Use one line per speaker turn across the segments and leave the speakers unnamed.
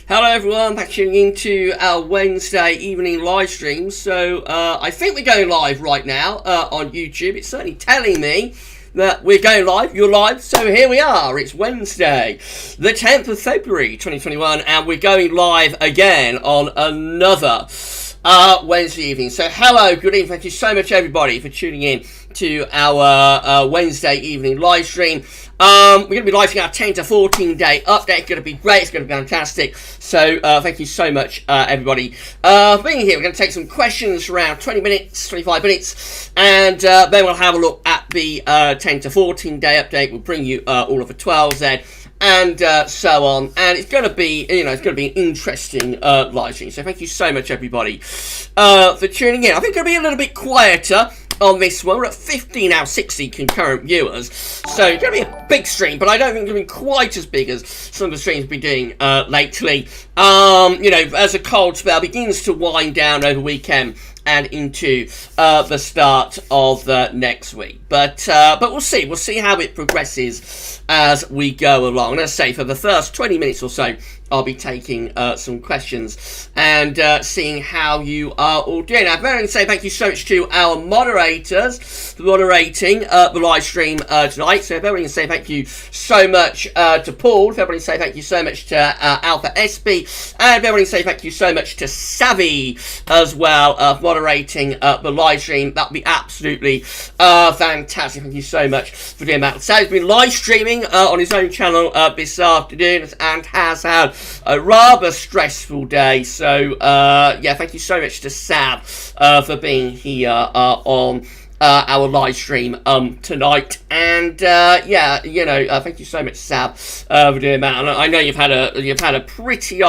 Hello everyone, back tuning into our Wednesday evening live stream. So I think we're going live right now on YouTube. It's certainly telling me that we're going live, you're live, so here we are. It's Wednesday, the 10th of February 2021, and we're going live again on another Wednesday evening. So hello, good evening, thank you so much everybody for tuning in to our Wednesday evening live stream. We're going to be live our 10 to 14 day update. It's going to be great, it's going to be fantastic. So thank you so much everybody for being here. We're going to take some questions for around 20 minutes, 25 minutes, and then we'll have a look at the 10 to 14 day update. We'll bring you all of the 12s then, and so on, and it's going to be, it's going to be an interesting live stream. So thank you so much everybody for tuning in. I think it's going to be a little bit quieter on this one. We're at 50 now, 60 concurrent viewers, so it's going to be a big stream, but I don't think it's going to be quite as big as some of the streams we've been doing lately. As a cold spell begins to wind down over the weekend and into the start of next week, but we'll see how it progresses as we go along. Let's say for the first 20 minutes or so, I'll be taking some questions and seeing how you are all doing. I'd very say thank you so much to our moderators for moderating the live stream tonight. So everybody can say thank you so much to Paul. Everybody say thank you so much to Alpha SP, and everybody say thank you so much to Savvy as well for moderating the live stream. That'd be absolutely fantastic. Thank you so much for doing that. Savvy's been live streaming on his own channel this afternoon and has had a rather stressful day, so thank you so much to Sav for being here on our live stream tonight, and thank you so much, Sav, for doing that. And I know you've had a pretty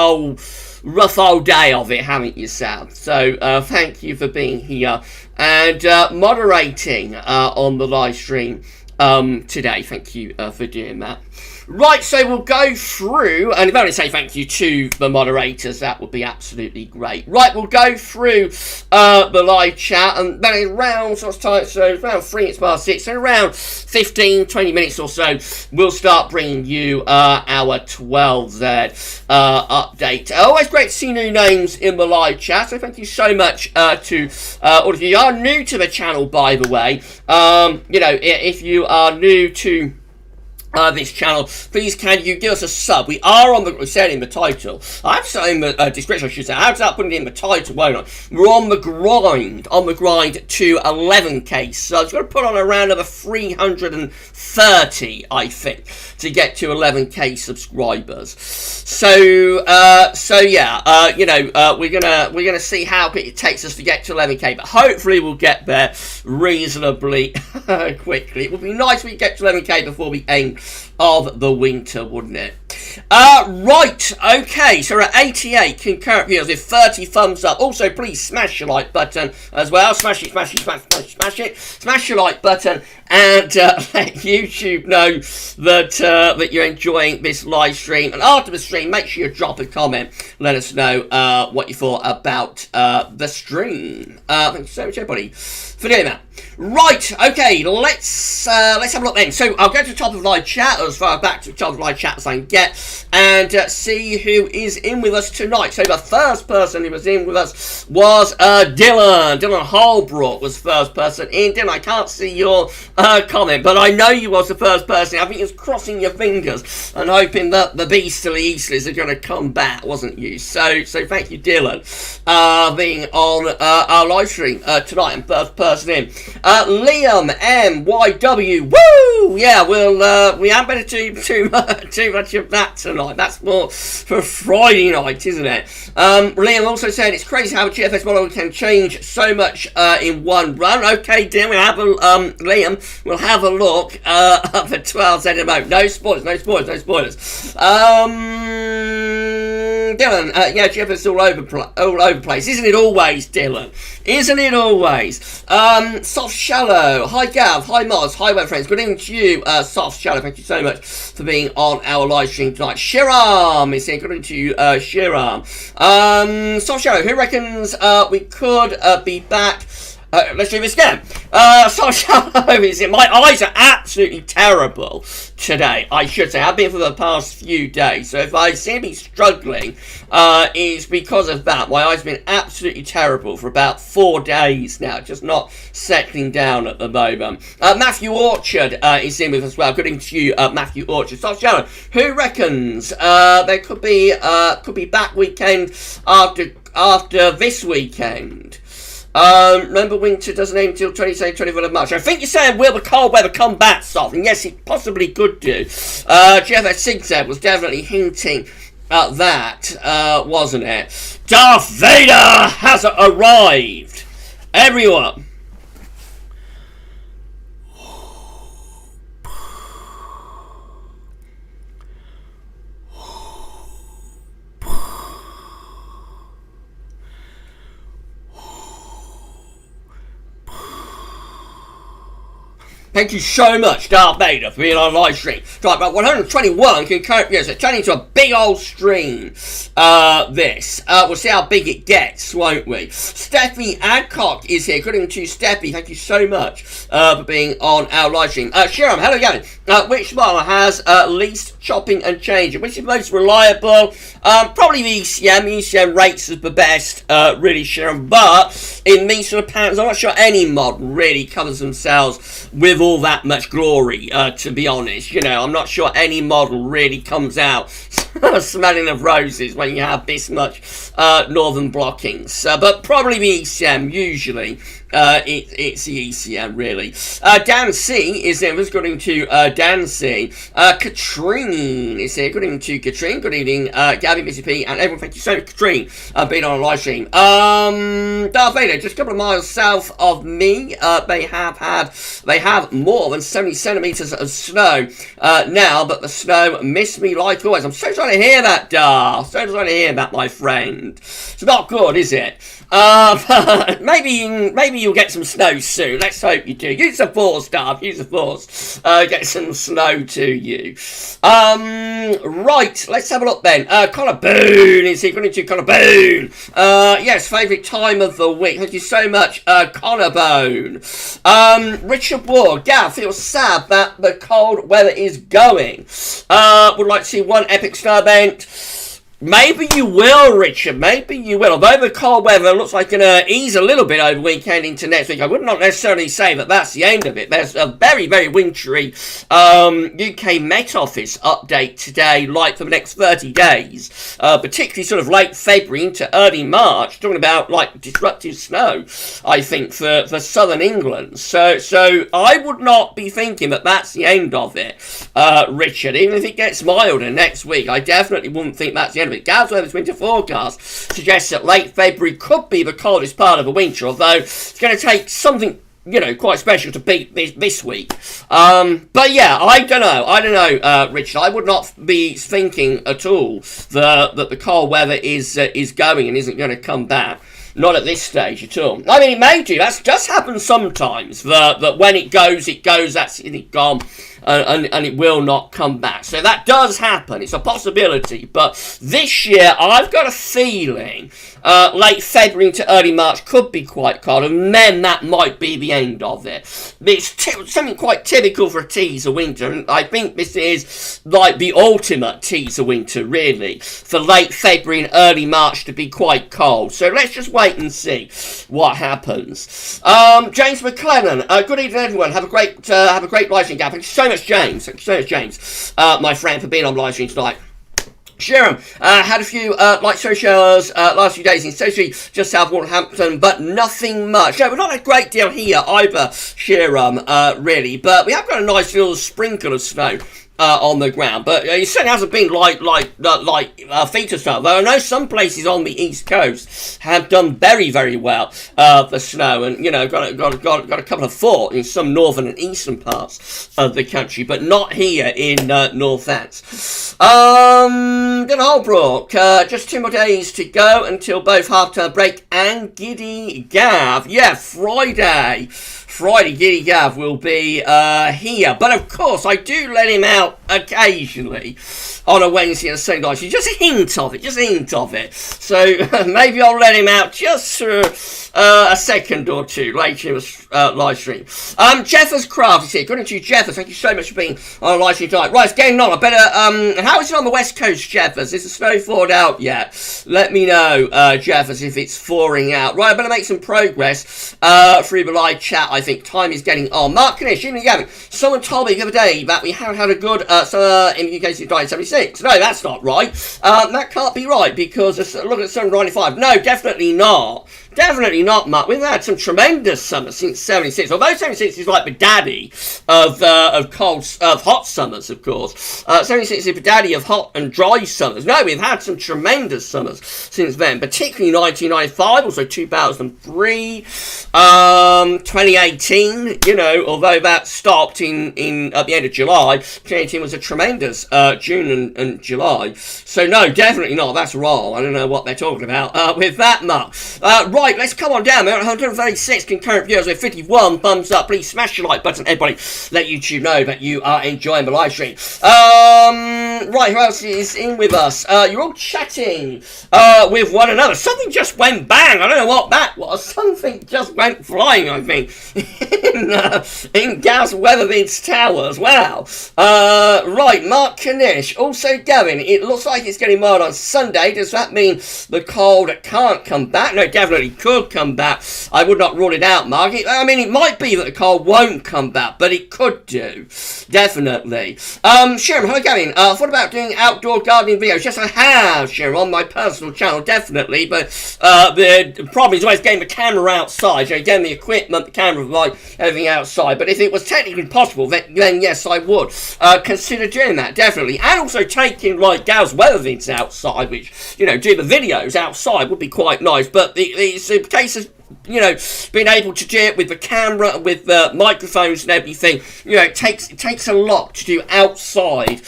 rough old day of it, haven't you, Sav? So thank you for being here and moderating on the live stream today. Thank you for doing that. Right, so we'll go through, and if I only say thank you to the moderators, that would be absolutely great. Right, we'll go through the live chat, and then around sort of time, so around 3 minutes past 6, so around 15, 20 minutes or so, we'll start bringing you our 12Z update. Always great to see new names in the live chat, so thank you so much to all of you. You are new to the channel, by the way. If you are new to this channel, please can you give us a sub? We are on the, we said in the title, I'm saying in the description, I should say, I'll start putting it in the title, won't I? We're on the grind to 11k, so I've got to put on around another 330, I think, to get to 11k subscribers. So we're gonna see how it takes us to get to 11k, but hopefully we'll get there reasonably quickly. It would be nice if we get to 11k before the end of the winter, wouldn't it? Right, okay, so we're at 88 concurrent viewers with 30 thumbs up. Also, please smash your like button as well. Smash it, smash your like button, and let YouTube know that you're enjoying this live stream. And after the stream, make sure you drop a comment. Let us know what you thought about the stream. Thank you so much, everybody, for doing that. Right, okay, let's have a look then. So I'll go to the top of live chat, as far back to the top of live chat as I can get, and see who is in with us tonight. So the first person who was in with us was Dylan. Dylan Holbrook was the first person in. Dylan, I can't see your comment, but I know you was the first person. I think you was crossing your fingers and hoping that the Beasterly Easterlies are going to come back, wasn't you? So thank you, Dylan, being on our live stream tonight, and first person in. Liam MYW, woo! Yeah, we aren't better do too much of that tonight. That's more for Friday night, isn't it? Liam also said it's crazy how a GFS model can change so much in one run. Okay, Dylan, Liam, we'll have a look for 12Z in a moment. No spoilers. Dylan, GFS all over the place. Isn't it always, Dylan? Isn't it always? Soft Shallow, hi Gav, hi Moz, hi web friends. Good evening to you, Soft Shallow. Thank you so much for being on our live stream tonight. Shiram is here. Good evening to you, Shiram. Soft Shallow, who reckons we could be back Let's do this again. My eyes are absolutely terrible today, I should say. I've been for the past few days. So if I seem to be struggling, it's because of that. My eyes have been absolutely terrible for about 4 days now. Just not settling down at the moment. Matthew Orchard is in with us as well. Good evening to you, Matthew Orchard. So, Sharon, who reckons there could be back weekend after this weekend? Remember, winter doesn't end until 22nd, 24th of March. I think you're saying, will the cold weather come back, Soft? And yes, it possibly could do. Jeff at Sigzag was definitely hinting at that, wasn't it? Darth Vader has arrived. Everyone. Thank you so much, Darth Vader, for being on live stream. Right, about 121 can turn into a big old stream. We'll see how big it gets, won't we? Steffi Adcock is here. Good evening to Steffi. Thank you so much for being on our live stream. Sharon, hello again. Which model has least chopping and changing? Which is most reliable? Probably the ECM. ECM rates as the best, really, Sharon. But in me sort of patterns, I'm not sure any mod really covers themselves with all that much glory, to be honest. You know, I'm not sure any model really comes out smelling of roses when you have this much northern blockings. But probably the ECM, usually. It's the ECM, really. Dan C is there. Good evening to Dan C. Katrine is here. Good evening to Katrine. Good evening, Gabby, Missy P, and everyone. Thank you so much, Katrine, being on a live stream. Darth Vader, just a couple of miles south of me. They have more than 70 centimeters of snow now, but the snow missed me like always. I'm so sorry to hear that, Darth. So sorry to hear that, my friend. It's not good, is it? Maybe you'll get some snow soon. Let's hope you do. Use the force, Darth. Use the force. Get some snow to you. Right. Let's have a look then. Connor Boone is here. Good evening to Connor Boone. Yes, favourite time of the week. Thank you so much, Connor Boone. Richard Ward. Gav feels sad that the cold weather is going. Would like to see one epic snow event. Maybe you will, Richard. Maybe you will. Although the cold weather looks like going to ease a little bit over the weekend into next week, I would not necessarily say that that's the end of it. There's a very, very wintry UK Met Office update today, like for the next 30 days, particularly sort of late February into early March, talking about like disruptive snow, I think, for southern England. So I would not be thinking that that's the end of it, Richard. Even if it gets milder next week, I definitely wouldn't think that's the end of it. GavsWeatherVids winter forecast suggests that late February could be the coldest part of the winter, although it's going to take something, you know, quite special to beat this week. But yeah, I don't know, Richard. I would not be thinking at all that the cold weather is going and isn't going to come back. Not at this stage at all. I mean, it may do. That does happen sometimes. That when it goes, that's it gone. And it will not come back. So that does happen. It's a possibility. But this year, I've got a feeling late February to early March could be quite cold. And then that might be the end of it. It's something quite typical for a teaser winter. And I think this is like the ultimate teaser winter, really. For late February and early March to be quite cold. So let's just wait and see what happens. James McLennan. Good evening, everyone. Have a great live stream, Gav. Thank you so much, James. Thank you so much, James, my friend, for being on live stream tonight. Sharon had a few light snow showers last few days in Stoke, just south of Wolverhampton, but nothing much. No, we're not a great deal here either, Sharon, really, but we have got a nice little sprinkle of snow on the ground, but it certainly hasn't been like feet of snow. Though I know some places on the east coast have done very, very well for snow, and you know got a couple of foot in some northern and eastern parts of the country, but not here in Northants. Good Holbrook. Just 2 more days to go until both half-term break and Giddy Gav. Yeah, Friday, Giddy Gav will be here. But of course, I do let him out out occasionally on a Wednesday and a Sunday night. Just a hint of it. So maybe I'll let him out just for a second or two later in the live stream. Jeffers Craft is here. Good to you, Jeffers. Thank you so much for being on a live stream tonight. Right, it's getting on. I better, how is it on the West Coast, Jeffers? Is the snow thawed out yet? Let me know, Jeffers, if it's thawing out. Right, I better make some progress through the live chat. I think time is getting on. Mark Knish, evening, Gavin. Someone told me the other day that we haven't had a good summer in the UK since 1976. No, that's not right. That can't be right, because look at summer 95. No, definitely not. Definitely not, Mark. We've had some tremendous summers since 76. Although 76 is like the daddy of hot summers, of course. 76 is the daddy of hot and dry summers. No, we've had some tremendous summers since then, particularly 1995, also 2003, 2018. You know, although that stopped in at the end of July, 2018 was a tremendous June and July. So no, definitely not. That's wrong. I don't know what they're talking about with that, Mark. Right, let's come on down. We're at 136 concurrent viewers with 51 thumbs up. Please smash the like button, everybody. Let YouTube know that you are enjoying the live stream. Right, who else is in with us? You're all chatting with one another. Something just went bang. I don't know what that was. Something just went flying, I think, in GavsWeatherVids Tower as well. Right, Mark Kanish. Also, Gavin, it looks like it's getting mild on Sunday. Does that mean the cold can't come back? No, definitely could come back. I would not rule it out, Mark. I mean, it might be that the cold won't come back, but it could do. Definitely. Sharon, how are you going? What about doing outdoor gardening videos? Yes, I have, Sharon, on my personal channel, definitely. But the problem is always getting the camera outside. You know, getting the equipment, the camera, like everything outside. But if it was technically possible, then yes, I would consider doing that, definitely. And also taking, like, GavsWeatherVids outside, which, you know, do the videos outside would be quite nice. But it's a case of, you know, being able to do it with the camera, with the microphones and everything. You know, it takes a lot to do outside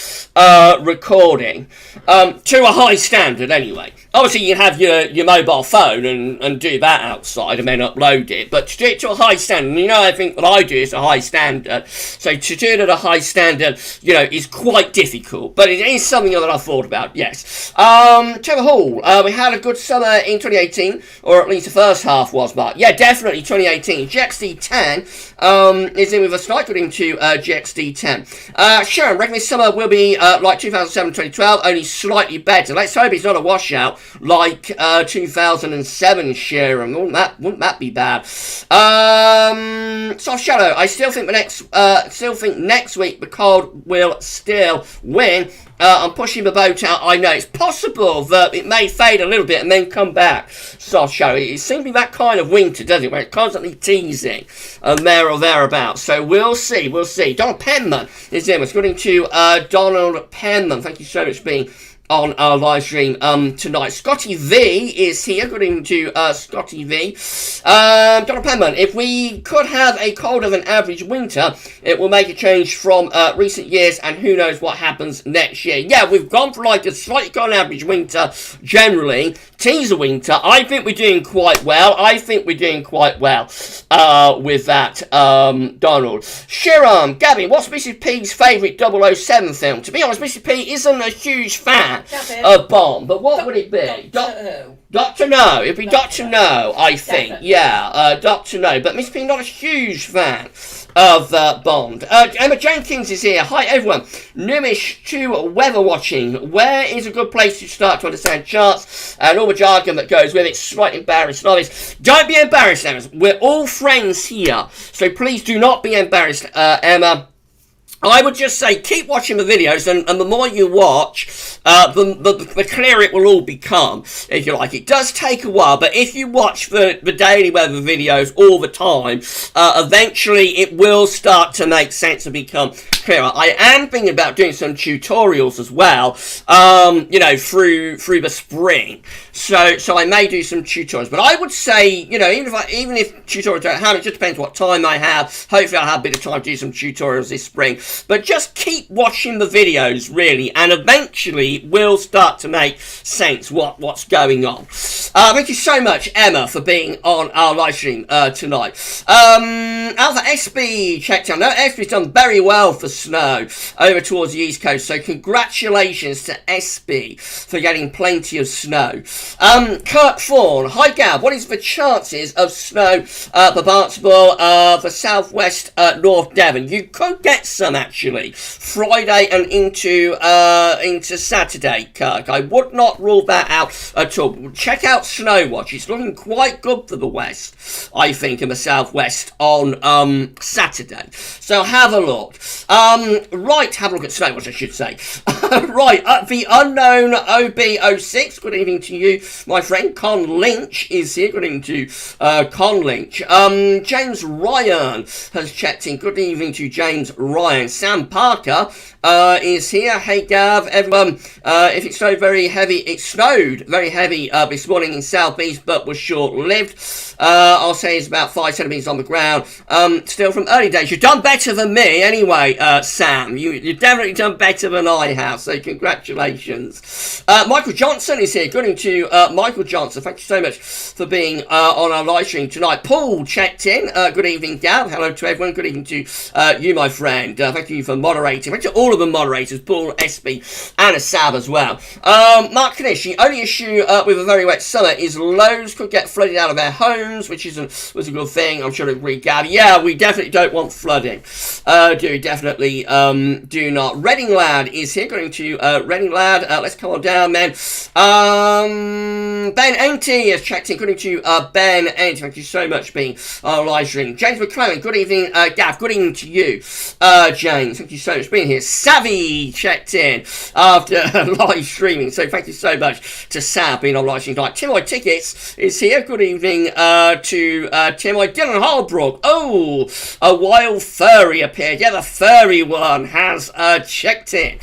recording to a high standard anyway. Obviously, you have your mobile phone and do that outside and then upload it. But to do it to a high standard, you know, I think what I do is a high standard. So to do it at a high standard, you know, is quite difficult. But it is something that I've thought about, yes. Trevor Hall, we had a good summer in 2018, or at least the first half was, Mark. Yeah, definitely 2018. GXD10 is in with us tonight, according to GXD10. Sharon, reckon this summer will be like 2007-2012, only slightly better. Let's hope it's not a washout like 2007, Sharon. Wouldn't that be bad? Soft Shadow, I still think next week the cold will still win. I'm pushing the boat out. I know it's possible that it may fade a little bit and then come back. Soft Shadow, it seems to be that kind of winter, doesn't it, where it's constantly teasing there or thereabouts. So we'll see. Donald Penman is in. According to Donald Penman, thank you so much for being on our live stream tonight. Scotty V is here, according to Scotty V. Donald Penman, if we could have a colder than average winter, it will make a change from recent years, and who knows what happens next year. Yeah, we've gone for like a slightly colder than average winter generally. Teaser winter, I think we're doing quite well. With that, Donald. Sharon, Gabby, what's Mrs. P's favourite 007 film? To be honest, Mrs. P isn't a huge fan of Bond, but what would it be? Dr. No. It'd be Dr. No, I think. Definitely. Yeah, Dr. No. But Miss P, not a huge fan of Bond. Emma Jenkins is here. Hi, everyone. Newish to weather watching. Where is a good place to start to understand charts and all the jargon that goes with it? Slightly embarrassed. Novice. Don't be embarrassed, Emma. We're all friends here. So please do not be embarrassed, Emma. I would just say keep watching the videos, and the more you watch, the clearer it will all become, if you like. It does take a while, but if you watch the daily weather videos all the time, eventually it will start to make sense and become clearer. I am thinking about doing some tutorials as well, you know, through the spring. So I may do some tutorials, but I would say, you know, even if tutorials don't happen, it just depends what time I have. Hopefully I'll have a bit of time to do some tutorials this spring. But just keep watching the videos, really, and eventually it will start to make sense what's going on. Thank you so much, Emma, for being on our live stream tonight. Alpha SB checked out. No, SB's done very well for snow over towards the East Coast, so congratulations to SB for getting plenty of snow. Kirk Fawn, hi Gav, what is the chances of snow for Barnstable, for southwest North Devon? You could get some actually Friday and into Saturday, Kirk. I would not rule that out at all. Check out Snowwatch. It's looking quite good for the west, I think, in the southwest on Saturday. So have a look. Right, have a look at Snowwatch, I should say. Right, the unknown OB06. Good evening to you, my friend. Con Lynch is here. Good evening to Con Lynch. James Ryan has checked in. Good evening to James Ryan. Sam Parker is here. Hey Gav, everyone. If it snowed very heavy, it snowed very heavy this morning in southeast, but was short-lived. I'll say it's about 5 centimetres on the ground. Still from early days. You've done better than me anyway, Sam. You've definitely done better than I have, so congratulations. Michael Johnson is here. Good evening to Michael Johnson. Thank you so much for being on our live stream tonight. Paul checked in. Good evening, Gav. Hello to everyone. Good evening to you, my friend. Thank you for moderating. Thank you to all of the moderators, Paul, SB, and Asab as well. Mark Knish, the only issue with a very wet summer is loads could get flooded out of their homes, which was a good thing. I'm sure to agree, Gav. Yeah, we definitely don't want flooding. Definitely do not. Reading Lad is here. Going to Reading Lad. Let's come on down, man. Ben Enty has checked in. Good evening to Ben Enty. Thank you so much for being on our live stream. James McClellan. Good evening, Gav. Good evening to you, James. Thank you so much for being here. Savvy checked in after live streaming. So thank you so much to Sav being on live stream tonight. Tim I Tickets is here. Good evening to Tim I. Dylan Holbrook. Oh, a wild furry appeared. Yeah, the furry one has checked in.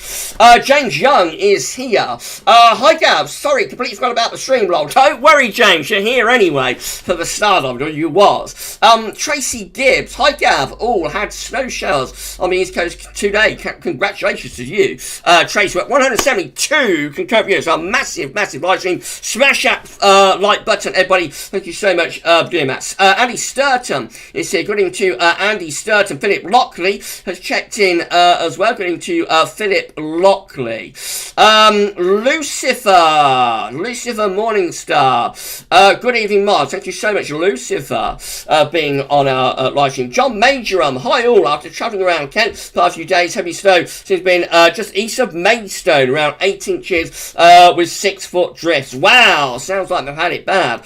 James Young is here. Hi Gav. Sorry, completely forgot about the stream log. Don't worry, James. You're here anyway for the start of it, or you was. Tracy Gibbs. Hi Gav. All had snow showers on the East Coast today. Congratulations to you, Tracy. 172 concurrent viewers. A massive live stream. Smash that like button, everybody. Thank you so much for doing that. Andy Sturton is here. Good evening to Andy Sturton. Philip Lockley has checked in as well. Good evening to Philip Lockley. Lucifer Morningstar. Good evening, Mars. Thank you so much, Lucifer, being on our live stream. John Majorum. Hi all. After travelling around Kent for the past few days, heavy snow has been just east of Maidstone, around 8 inches with 6-foot drifts. Wow, sounds like they've had it bad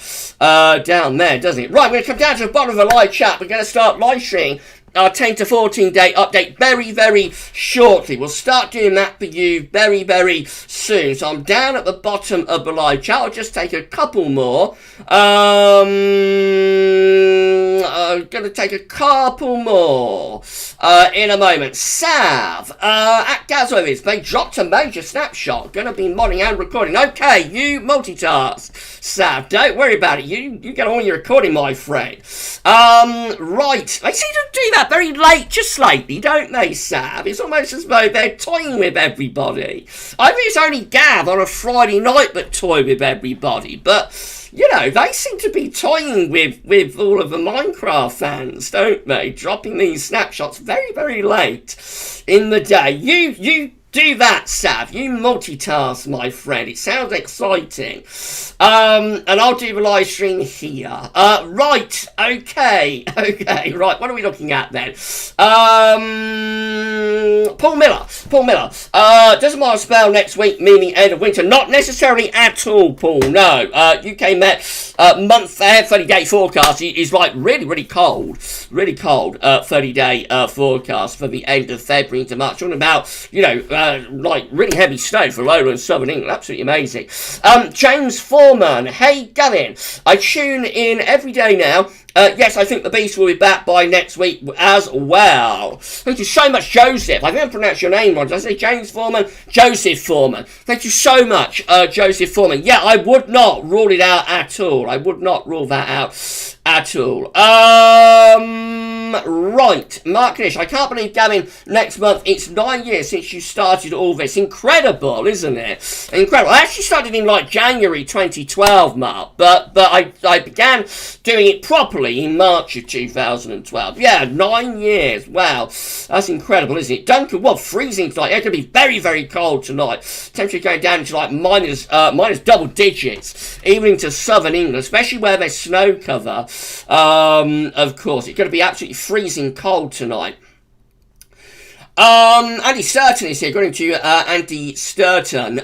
down there, doesn't it? Right, we're going to come down to the bottom of the live chat. We're going to start live streaming our 10 to 14 day update very shortly. We'll start doing that for you very soon. So I'm down at the bottom of the live chat. I'll just take a couple more. I'm going to take a couple more in a moment. Sav at GavsWeatherVids, they dropped a major snapshot. Going to be modding and recording. Okay, you multitask, Sav. Don't worry about it. You get on with your recording, my friend. Right. They seem to do that very late, just slightly, don't they, Sav? It's almost as though they're toying with everybody. I think it's only Gav on a Friday night that toy with everybody, but you know, they seem to be toying with all of the Minecraft fans, don't they? Dropping these snapshots very late in the day. You do that, Sav. You multitask, my friend. It sounds exciting. And I'll do the live stream here. Right. Okay. Right. What are we looking at then? Paul Miller. Does a mild spell next week mean the end of winter? Not necessarily at all, Paul. No. UK Met month ahead 30-day forecast is like really cold. 30-day forecast for the end of February into March. Talking about, you know, like really heavy snow for lowland southern England. Absolutely amazing. James Foreman. Hey Gavin, I tune in every day now. Yes, I think the Beast will be back by next week as well. Thank you so much, Joseph. I think I pronounced your name wrong. Did I say James Foreman? Joseph Foreman. Thank you so much, Joseph Foreman. Yeah, I would not rule it out at all. I would not rule that out at all. Right, Mark Nish, I can't believe, Gavin, next month it's 9 years since you started all this. Incredible, isn't it? Incredible. I actually started in like January 2012, Mark, but I began doing it properly in March of 2012. Yeah, 9 years. Wow, that's incredible, isn't it? Duncan, well, freezing tonight. It's going to be very, very cold tonight. Temperature going down into like minus double digits, even into southern England, especially where there's snow cover. Of course, it's going to be absolutely freezing cold tonight. Andy Sturton is here, according to Andy Sturton.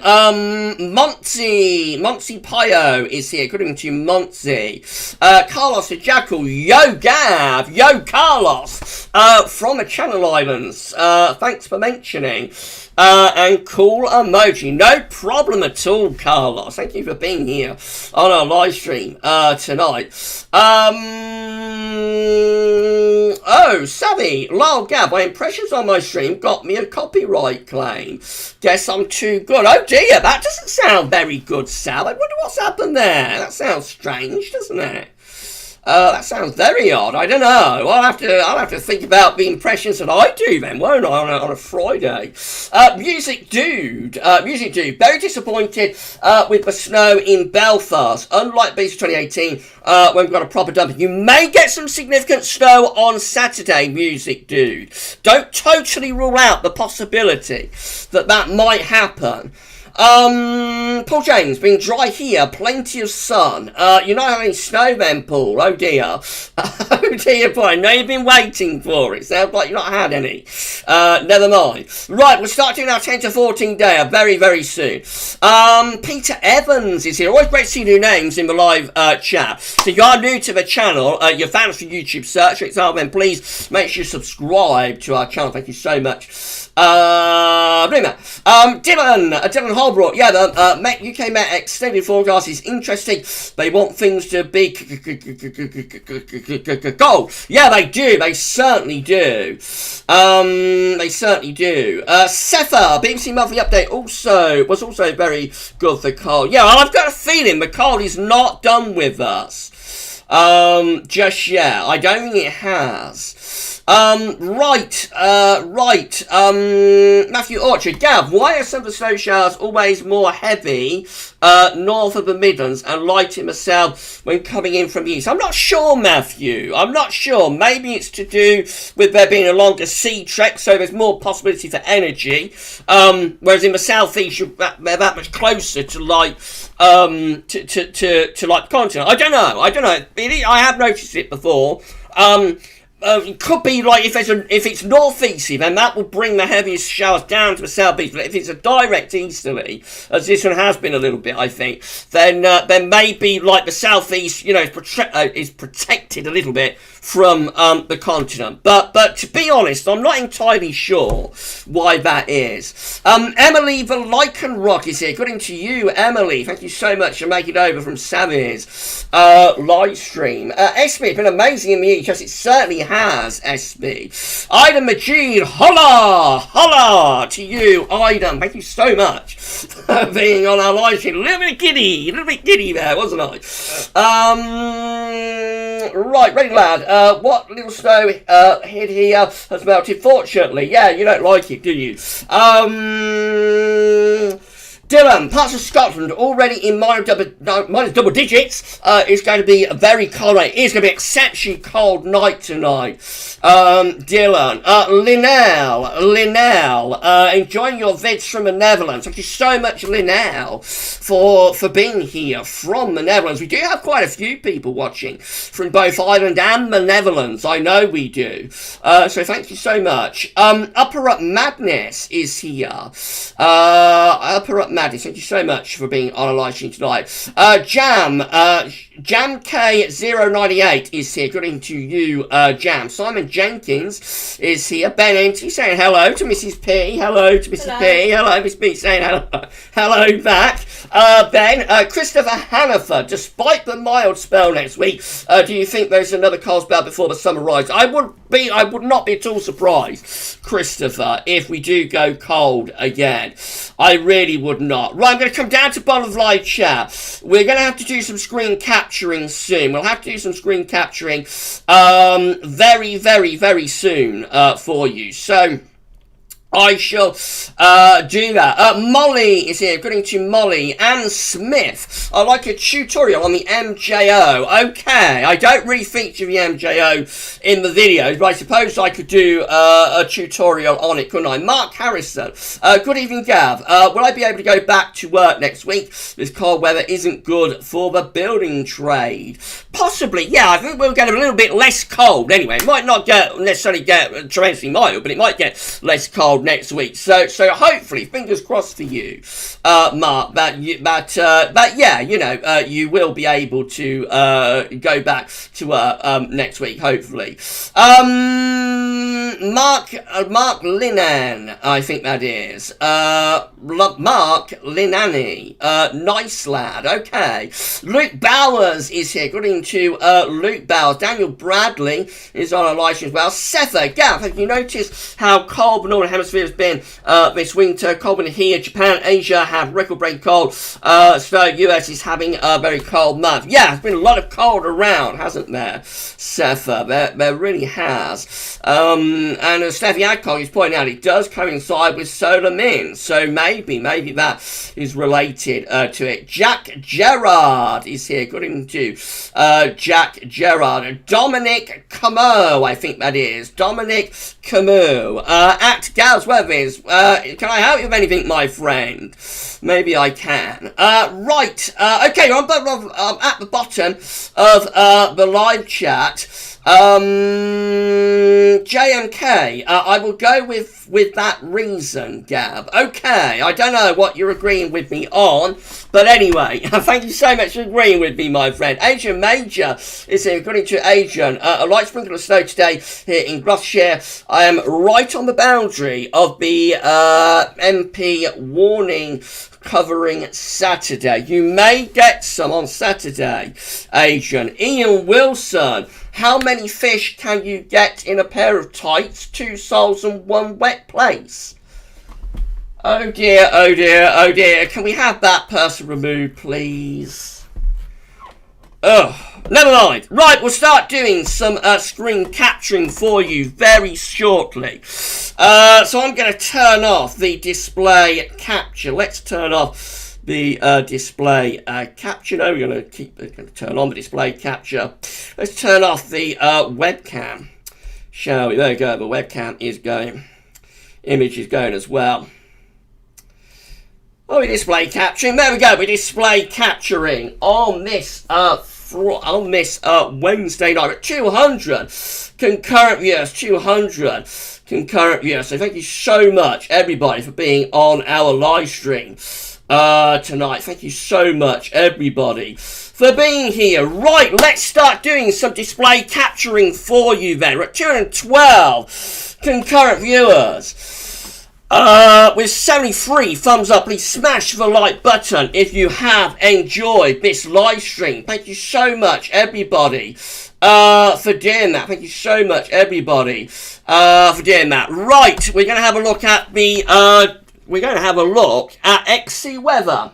Monty Pio is here, according to Monty. Carlos the Jackal, yo Gav, yo Carlos, from the Channel Islands. Thanks for mentioning. And cool emoji. No problem at all, Carlos. Thank you for being here on our live stream tonight. Oh, Savvy, Lyle Gab, my impressions on my stream got me a copyright claim. Guess I'm too good. Oh dear, that doesn't sound very good, Sal. I wonder what's happened there. That sounds strange, doesn't it? That sounds very odd. I don't know. I'll have to think about the impressions that I do then, won't I, on a Friday? Music Dude, very disappointed with the snow in Belfast. Unlike Beast 2018, when we've got a proper dumping, you may get some significant snow on Saturday. Music Dude, don't totally rule out the possibility that might happen. Paul James, being dry here, plenty of sun. You're not having snow then, Paul. Oh dear. Oh dear, boy. I know you've been waiting for it. Sounds like you've not had any. Never mind. Right, we'll start doing our 10 to 14 day very, very soon. Peter Evans is here. Always great to see new names in the live chat. So if you are new to the channel, you're fans for YouTube search, for example, then please make sure you subscribe to our channel. Thank you so much. Dylan Holbrook, yeah, the UK Met extended forecast is interesting. They want things to be gold. Yeah, they do. They certainly do. They certainly do. Setha, BBC Monthly Update was also very good for cold. Yeah, I've got a feeling the cold is not done with us. Just yet. I don't think it has. Right. Matthew Orchard, Gav, why are some of the snow showers always more heavy north of the Midlands and light in the south when coming in from the east? I'm not sure, Matthew. I'm not sure. Maybe it's to do with there being a longer sea trek, so there's more possibility for energy. Whereas in the southeast, they're that much closer to like to like the continent. I don't know. I have noticed it before. It could be like if it's northeasterly, then that will bring the heaviest showers down to the southeast. But if it's a direct easterly, as this one has been a little bit, I think, then maybe like the southeast, is protected a little bit from the continent. But to be honest, I'm not entirely sure why that is. Emily the Lichen Rock is here. According to you, Emily, thank you so much for making it over from Sammy's live stream. SB, it's been amazing in the east. Yes, it certainly has, SB. Aidan Majid, holla to you, Aidan. Thank you so much for being on our live stream. A little bit giddy there, wasn't I? Right, ready lad. What little snow hit here has melted, fortunately. Yeah, you don't like it, do you? Dylan, parts of Scotland already in minus double digits. It's going to be a very cold night. It's going to be exceptionally cold night tonight. Dylan, Linnell, enjoying your vids from the Netherlands. Thank you so much, Linnell, for being here from the Netherlands. We do have quite a few people watching from both Ireland and the Netherlands. I know we do. So thank you so much. Upper Up Madness is here. Upper Up Madness, thank you so much for being on a live stream tonight. Jam K098 is here, according to you, Jam. Simon Jenkins is here. Ben Enty saying hello to Mrs. P. Hello to Mrs. P. Hello, Miss P saying hello back. Ben, Christopher Hanifer, despite the mild spell next week, do you think there's another cold spell before the summer arrives? I would not be at all surprised, Christopher, if we do go cold again. I really would not. Right, I'm going to come down to bottom of live chat. We're going to have to do some screen capturing soon. We'll have to do some screen capturing very, very, very soon for you. So I shall do that. Molly is here. According to Molly and Smith, I like a tutorial on the MJO. Okay, I don't really feature the MJO in the videos, but I suppose I could do a tutorial on it, couldn't I? Mark Harrison, good evening, Gav. Will I be able to go back to work next week? This cold weather isn't good for the building trade. Possibly, yeah. I think we'll get a little bit less cold anyway. It might not necessarily get tremendously mild, but it might get less cold next week, so hopefully, fingers crossed for you, Mark. But yeah, you know, you will be able to go back to work next week, hopefully. Mark Linan, I think that is. Mark Linani, nice lad. Okay, Luke Bowers is here. According to Luke Bowers, Daniel Bradley is on a live stream as well. Setha, Gav, have you noticed how cold the Northern Hemisphere has been this winter? Cold winter here. Japan, Asia have record-breaking cold. So US is having a very cold month. Yeah, there's been a lot of cold around, hasn't there, Setha? There really has. And as Steffi Adcock is pointing out, it does coincide with solar min, so maybe that is related to it. Jack Gerard is here. According to Jack Gerard, Dominic Camus, I think that is Dominic Camus, at GavsWeatherVids. Can I help you with anything, my friend? Maybe I can. Right. Okay, I'm at the bottom of the live chat. JMK, I will go with that reason, Gav. Okay, I don't know what you're agreeing with me on, but anyway, thank you so much for agreeing with me, my friend. Adrian Major is here. According to Adrian, a light sprinkle of snow today here in Gloucestershire. I am right on the boundary of the MP warning covering Saturday. You may get some on Saturday, Adrian. Ian Wilson, how many fish can you get in a pair of tights, 2 soles and 1 wet place? Oh dear, oh dear, oh dear. Can we have that person removed, please? Ugh, never mind. Right, we'll start doing some screen capturing for you very shortly. So I'm going to turn off the display capture. Let's turn off the display capture. No, we're going to turn on the display capture. Let's turn off the webcam, shall we? There we go. The webcam is going. Image is going as well. Oh, we're display capturing. There we go. We're display capturing on this Wednesday night at 200 concurrent viewers. 200 concurrent viewers. So thank you so much, everybody, for being on our live stream tonight. Thank you so much, everybody, for being here. Right, let's start doing some display capturing for you then. We're at 212 concurrent viewers. With 73 thumbs up. Please smash the like button if you have enjoyed this live stream. Thank you so much, everybody, for doing that. Thank you so much, everybody, for doing that. Right, we're going to have a look at the XC weather.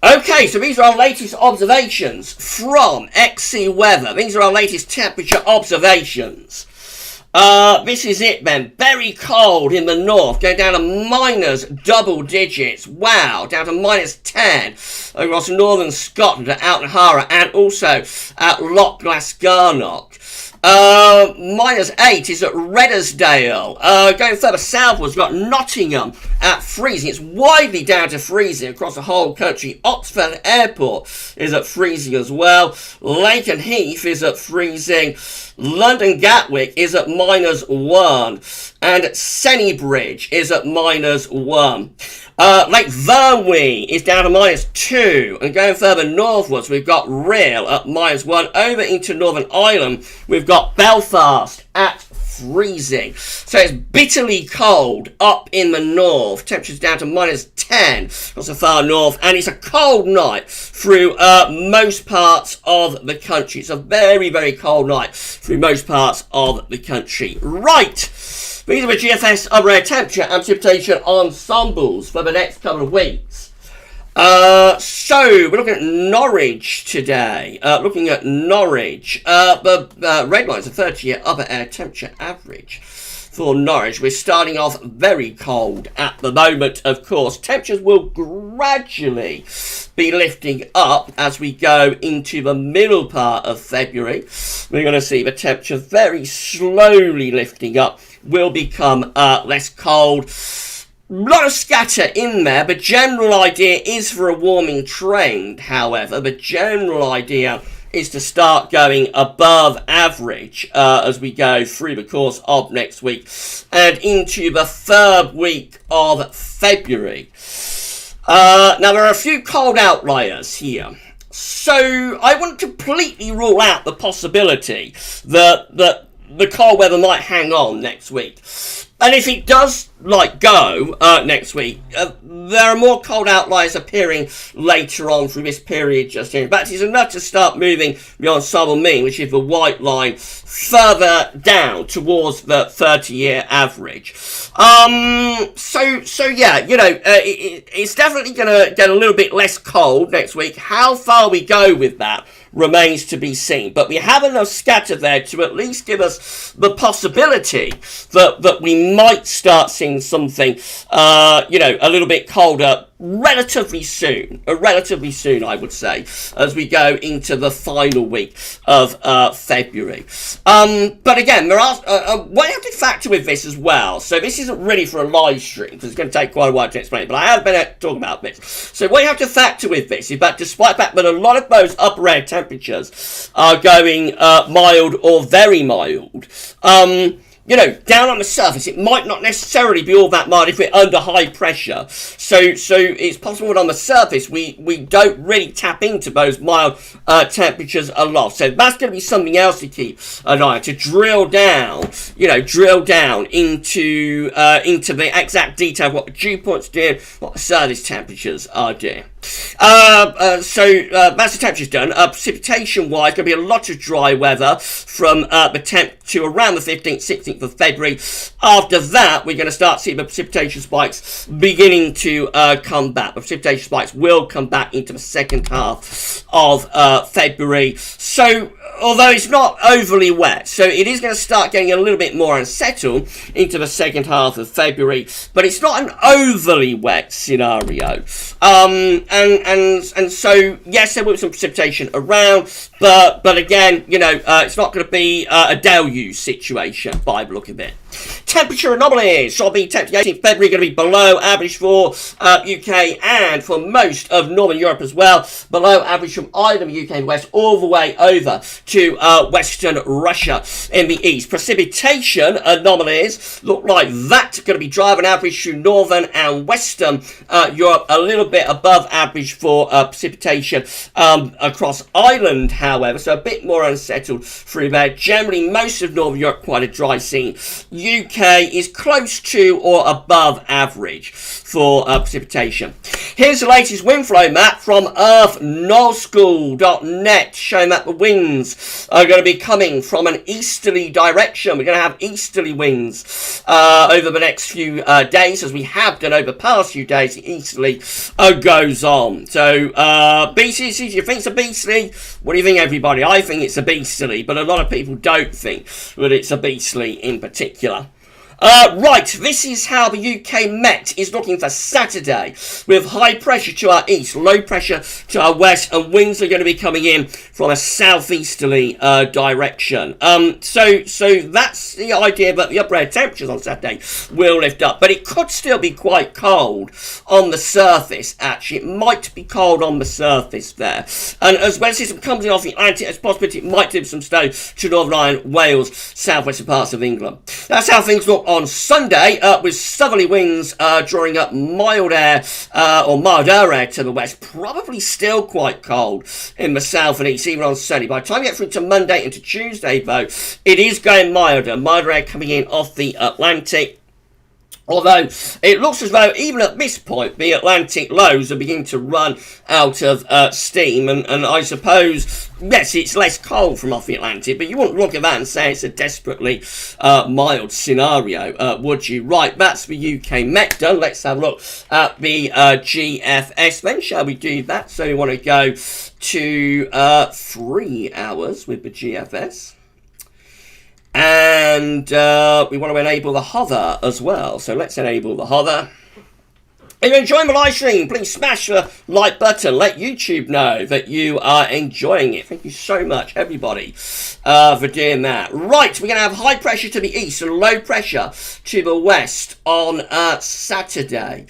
Okay, so these are our latest observations from XC weather. These are our latest temperature observations. This is it then. Very cold in the north, going down to minus double digits. Wow, down to minus 10 across northern Scotland at Outnahara and also at Loch Glasgarnock. Minus 8 is at Reddersdale. Going further southwards, we've got Nottingham at freezing. It's widely down to freezing across the whole country. Oxford Airport is at freezing as well. Lakenheath is at freezing. London Gatwick is at minus 1. And Sennybridge is at minus 1. Lake Vyrnwy is down to minus 2. And going further northwards, we've got Rhyl at minus 1. Over into Northern Ireland, we've got Belfast at freezing. So it's bitterly cold up in the north. Temperatures down to -10, not so far north, and it's a cold night through most parts of the country. It's a very, very cold night through most parts of the country. Right, these are the GFS upper air temperature and precipitation ensembles for the next couple of weeks. So we're looking at Norwich today. The red line is a 30-year upper air temperature average for Norwich. We're starting off very cold at the moment, of course. Temperatures will gradually be lifting up as we go into the middle part of February. We're going to see the temperature very slowly lifting up, will become less cold. A lot of scatter in there. The general idea is for a warming trend, however. The general idea is to start going above average as we go through the course of next week and into the third week of February. Now, there are a few cold outliers here. So I wouldn't completely rule out the possibility that the cold weather might hang on next week. And if it does, go next week, there are more cold outliers appearing later on through this period just here. In fact, it's enough to start moving the ensemble mean, which is the white line, further down towards the 30-year average. So yeah, it's definitely going to get a little bit less cold next week. How far we go with that remains to be seen, but we have enough scatter there to at least give us the possibility that we might start seeing something, a little bit colder relatively soon, I would say, as we go into the final week of February. But again, there are what you have to factor with this as well. So this isn't really for a live stream because it's going to take quite a while to explain it, but I have been talking about this. So what you have to factor with this is that despite the fact that a lot of those upper air temperatures are going mild or very mild, down on the surface, it might not necessarily be all that mild if we're under high pressure. So it's possible that on the surface, we don't really tap into those mild temperatures a lot. So that's going to be something else to keep an eye on, to drill down into the exact detail of what the dew points do, what the surface temperatures are doing. That's the temperatures done. Precipitation-wise, going to be a lot of dry weather from the 10th to around the 15th, 16th of February. After that, we're going to start seeing the precipitation spikes beginning to come back. The precipitation spikes will come back into the second half of February. So, although it's not overly wet, so it is going to start getting a little bit more unsettled into the second half of February, but it's not an overly wet scenario. And so, yes, there will be some precipitation around, but again, it's not going to be a deluge situation by the look of it. Temperature anomalies. Shall be temperature 18th February going to be below average for UK and for most of Northern Europe as well. Below average from Ireland, UK and West, all the way over to Western Russia in the east. Precipitation anomalies look like that's going to be driving average through Northern and Western Europe, a little bit above average for precipitation across Ireland, however, so a bit more unsettled through there. Generally, most of Northern Europe, quite a dry scene. UK is close to or above average for precipitation. Here's the latest wind flow map from earthnullschool.net, showing that the winds are going to be coming from an easterly direction. We're going to have easterly winds over the next few days, as we have done over the past few days. The easterly goes on. So, Beasterly, do you think it's a Beasterly? What do you think, everybody? I think it's a Beasterly, but a lot of people don't think that it's a Beasterly in particular. Right, this is how the UK Met is looking for Saturday, with high pressure to our east, low pressure to our west, and winds are going to be coming in from a southeasterly direction. So that's the idea that the upper air temperatures on Saturday will lift up, but it could still be quite cold on the surface, actually. It might be cold on the surface there. And as well as system comes in off the Atlantic, there's a possibility it might do some snow to Northern Ireland, Wales, southwestern parts of England. That's how things look on Sunday with southerly winds drawing up mild air or milder air to the west. Probably still quite cold in the south and east, even on Sunday. By the time you get through to Monday into Tuesday, though, it is going milder. Milder air coming in off the Atlantic. Although it looks as though even at this point the Atlantic lows are beginning to run out of steam, and I suppose, yes, it's less cold from off the Atlantic, but you wouldn't look at that and say it's a desperately mild scenario, would you? Right, that's the UK Met done. Let's have a look at the GFS then, shall we do that? So we want to go to 3 hours with the GFS. And we want to enable the hover as well. So let's enable the hover. If you're enjoying the live stream, please smash the like button. Let YouTube know that you are enjoying it. Thank you so much, everybody, for doing that. Right, we're going to have high pressure to the east and low pressure to the west on Saturday.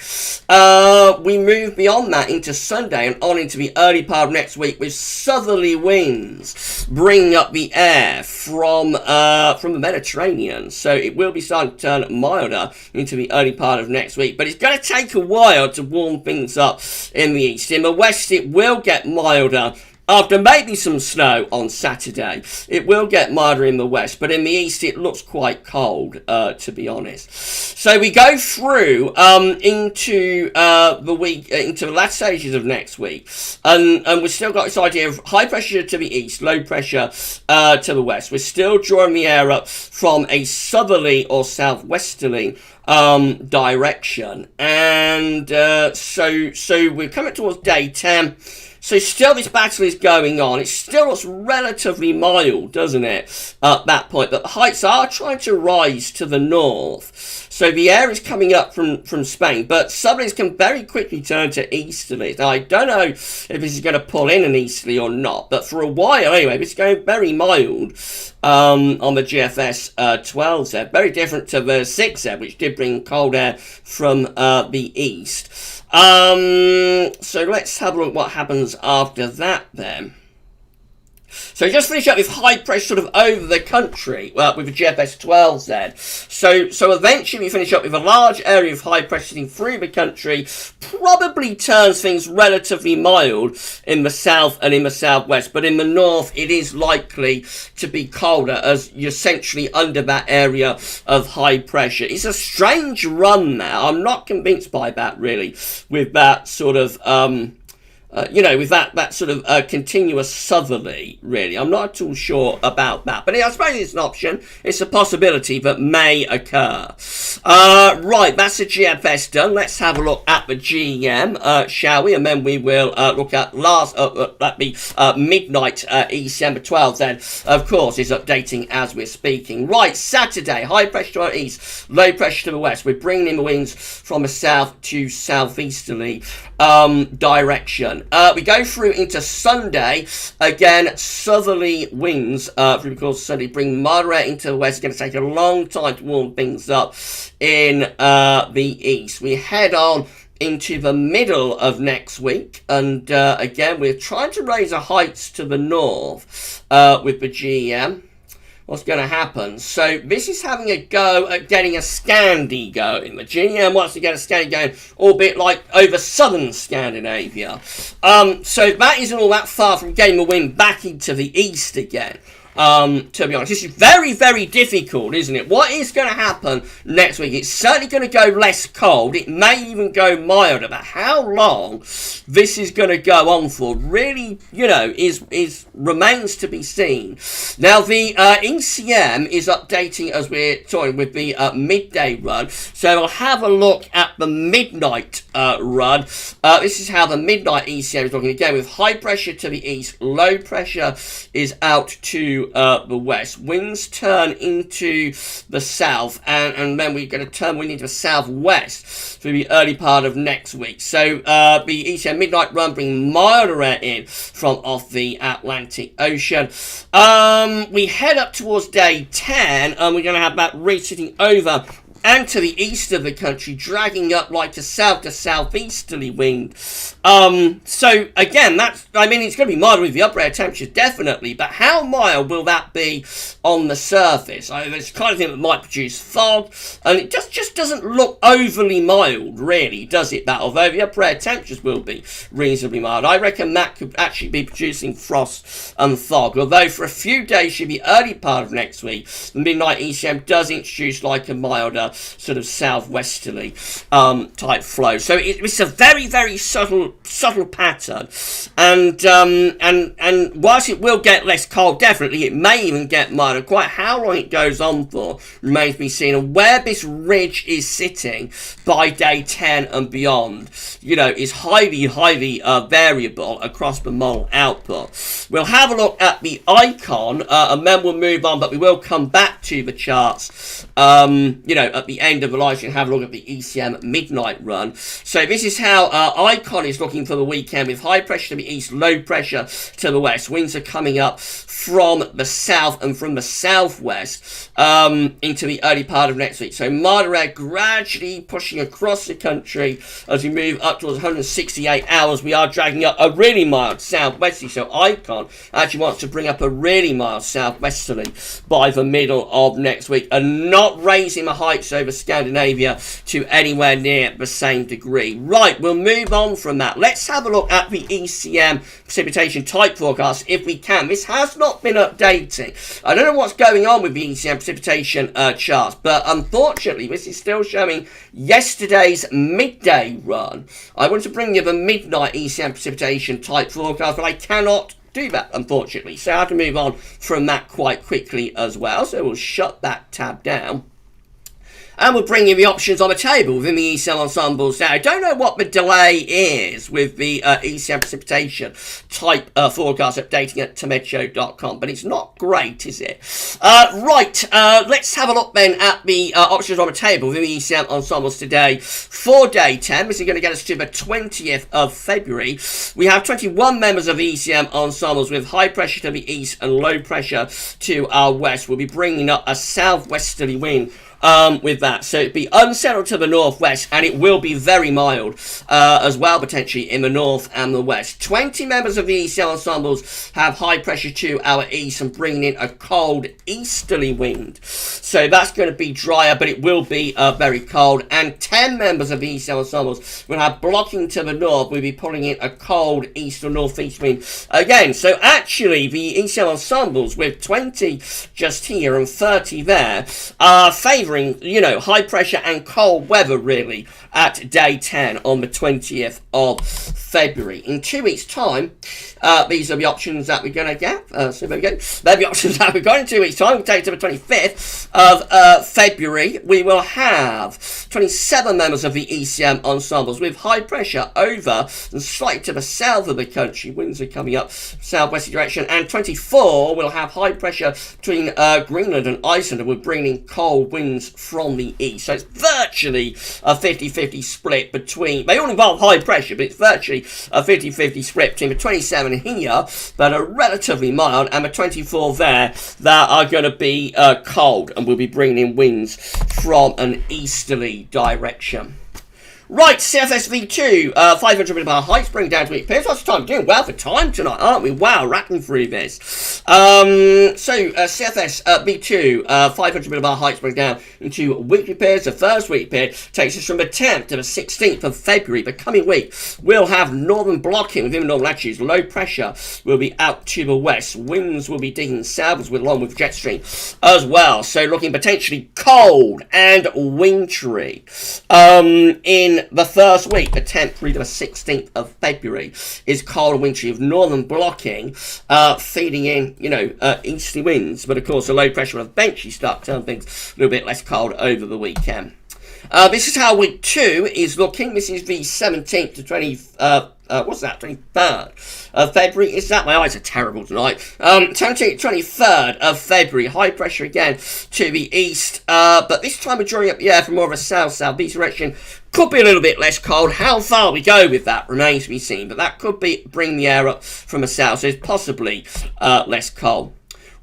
We move beyond that into Sunday and on into the early part of next week with southerly winds bringing up the air from the Mediterranean. So it will be starting to turn milder into the early part of next week. But it's going to take a while to warm things up in the east. In the west, it will get milder after maybe some snow on Saturday. It will get milder in the west, but in the east it looks quite cold, to be honest. So we go through into the week, into the last stages of next week, and we've still got this idea of high pressure to the east, low pressure to the west. We're still drawing the air up from a southerly or southwesterly direction, and so we're coming towards day 10. So still this battle is going on. It still looks relatively mild, doesn't it, at that point? But the heights are trying to rise to the north. So the air is coming up from Spain, but southerlies can very quickly turn to easterlies. Now, I don't know if this is going to pull in an easterly or not, but for a while anyway, it's going very mild on the GFS 12Z. Very different to the 6Z, which did bring cold air from the east. So let's have a look at what happens after that then. So just finish up with high pressure sort of over the country with the GFS 12Z. So eventually we finish up with a large area of high pressure sitting through the country. Probably turns things relatively mild in the south and in the southwest. But in the north it is likely to be colder as you're essentially under that area of high pressure. It's a strange run now. I'm not convinced by that really, with that sort of with that sort of continuous southerly, really. I'm not at all sure about that. But I suppose it's an option. It's a possibility that may occur. Right, that's the GFS done. Let's have a look at the GEM, shall we? And then we will look at the midnight ECM. 12 then, of course, is updating as we're speaking. Right, Saturday, high pressure to our east, low pressure to the west. We're bringing in the winds from a south to southeasterly direction. We go through into Sunday. Again, southerly winds through the course of Sunday bring moderate into the west. It's going to take a long time to warm things up in the east. We head on into the middle of next week, and again, we're trying to raise our heights to the north with the GEM. What's going to happen? So this is having a go at getting a Scandi going. The GEM wants to get a Scandi going, albeit like over southern Scandinavia. So that isn't all that far from getting the wind back into the east again. To be honest, this is very, very difficult, isn't it? What is going to happen next week? It's certainly going to go less cold. It may even go milder. But how long this is going to go on for really, is remains to be seen. Now, the ECM is updating as we're talking with the midday run. So I'll have a look at the midnight run. This is how the midnight ECM is looking. Again, with high pressure to the east, low pressure is out to the west. Winds turn into the south, and then we're going to turn wind into the southwest through the early part of next week. So the ECM midnight run bring milder air in from off the Atlantic Ocean. We head up towards day 10, and we're going to have that ridge sitting over and to the east of the country, dragging up like a south to southeasterly wind. So again, it's going to be mild with the upper air temperatures, definitely, but how mild will that be on the surface? It's the kind of thing that might produce fog, and it just doesn't look overly mild, really, does it, that? Although the upper air temperatures will be reasonably mild, I reckon that could actually be producing frost and fog, although for a few days, should be early part of next week, the midnight ECM does introduce like a milder sort of southwesterly type flow. So it's a very, very subtle pattern, and whilst it will get less cold, definitely it may even get milder. Quite how long it goes on for remains to be seen, and where this ridge is sitting by day 10 and beyond, is highly variable across the model output. We'll have a look at the icon, and then we'll move on, but we will come back to the charts at the end of the live stream, have a look at the ECM midnight run. So this is how icon is looking for the weekend, with high pressure to the east, low pressure to the west. Winds are coming up from the south and from the southwest into the early part of next week. So Moderator gradually pushing across the country as we move up towards 168 hours. We are dragging up a really mild southwesterly. So icon actually wants to bring up a really mild southwesterly by the middle of next week, and not raising the heights over Scandinavia to anywhere near the same degree. Right, we'll move on from that. Let's have a look at the ECM precipitation type forecast if we can. This has not been updating. I don't know what's going on with the ECM precipitation charts, but unfortunately this is still showing yesterday's midday run. I want to bring you the midnight ECM precipitation type forecast, but I cannot do that, unfortunately. So I have to move on from that quite quickly as well. So we'll shut that tab down. And we'll bring you the options on the table within the ECM ensembles now. I don't know what the delay is with the ECM precipitation type forecast updating at tomedShow.com, but it's not great, is it? Let's have a look then at the options on the table within the ECM ensembles today for day 10. This is going to get us to the 20th of February. We have 21 members of the ECM ensembles with high pressure to the east and low pressure to our west. We'll be bringing up a southwesterly wind with that, so it'd be unsettled to the northwest, and it will be very mild as well, potentially in the north and the west. 20 members of the ECM ensembles have high pressure to our east and bringing in a cold easterly wind, so that's going to be drier, but it will be very cold. And 10 members of the ECM ensembles will have blocking to the north. We'll be pulling in a cold east or northeast wind again. So actually the ECM ensembles with 20 just here and 30 there are favouring high pressure and cold weather really at day 10 on the 20th of February. In 2 weeks time, these are the options that we're going to get. So there we go. They're the options that we've got in 2 weeks time. We'll take to the 25th of February. We will have 27 members of the ECM ensembles with high pressure over and slightly to the south of the country. Winds are coming up southwesterly direction. And 24 will have high pressure between Greenland and Iceland, and we're bringing cold winds from the east. So it's virtually a 50-50 split between, they all involve high pressure, but it's virtually a 50-50 split between the 27 here that are relatively mild and the 24 there that are going to be cold, and we'll be bringing in winds from an easterly direction. Right, CFS V2, 500 millibar heights, bring down to week periods. Lots of time. Doing well for time tonight, aren't we? Wow, racking through this. CFS V2, 500 millibar heights, bring down into weekly periods. The first week period takes us from the 10th to the 16th of February. The coming week, we'll have northern blocking within the northern latitudes. Low pressure will be out to the west. Winds will be digging southwards along with jet stream as well. So looking potentially cold and wintry. In the first week, the 10th through to the 16th of February, is cold and wintry with northern blocking, feeding in, easterly winds. But of course, the low pressure will eventually start to turn things a little bit less cold over the weekend. This is how week 2 is looking. This is the 17th to 23rd of February. Is that? My eyes are terrible tonight. 17th, 23rd of February. High pressure again to the east. But this time we're drawing up the air from more of a south-southeast direction. Could be a little bit less cold. How far we go with that remains to be seen. But that could be bring the air up from the south. So it's possibly less cold.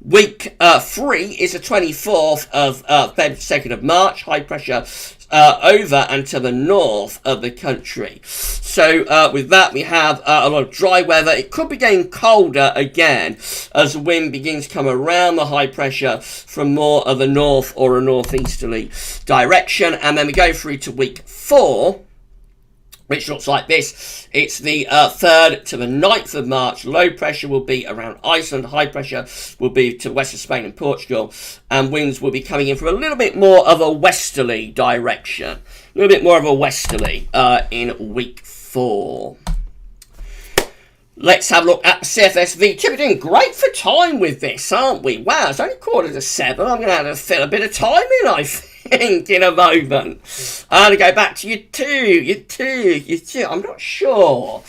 Week 3 is the 24th of February, 2nd of March. High pressure over and to the north of the country. So with that, we have a lot of dry weather. It could be getting colder again as the wind begins to come around the high pressure from more of a north or a northeasterly direction. And then we go through to week 4, which looks like this. It's the 3rd to the 9th of March. Low pressure will be around Iceland. High pressure will be to the west of Spain and Portugal. And winds will be coming in from a little bit more of a westerly direction. A little bit more of a westerly in week 4. Let's have a look at the CFSV. We're doing great for time with this, aren't we? Wow, it's only 6:45. I'm going to have to fill a bit of time in, I think, in a moment. I'm going to go back to you two. I'm not sure.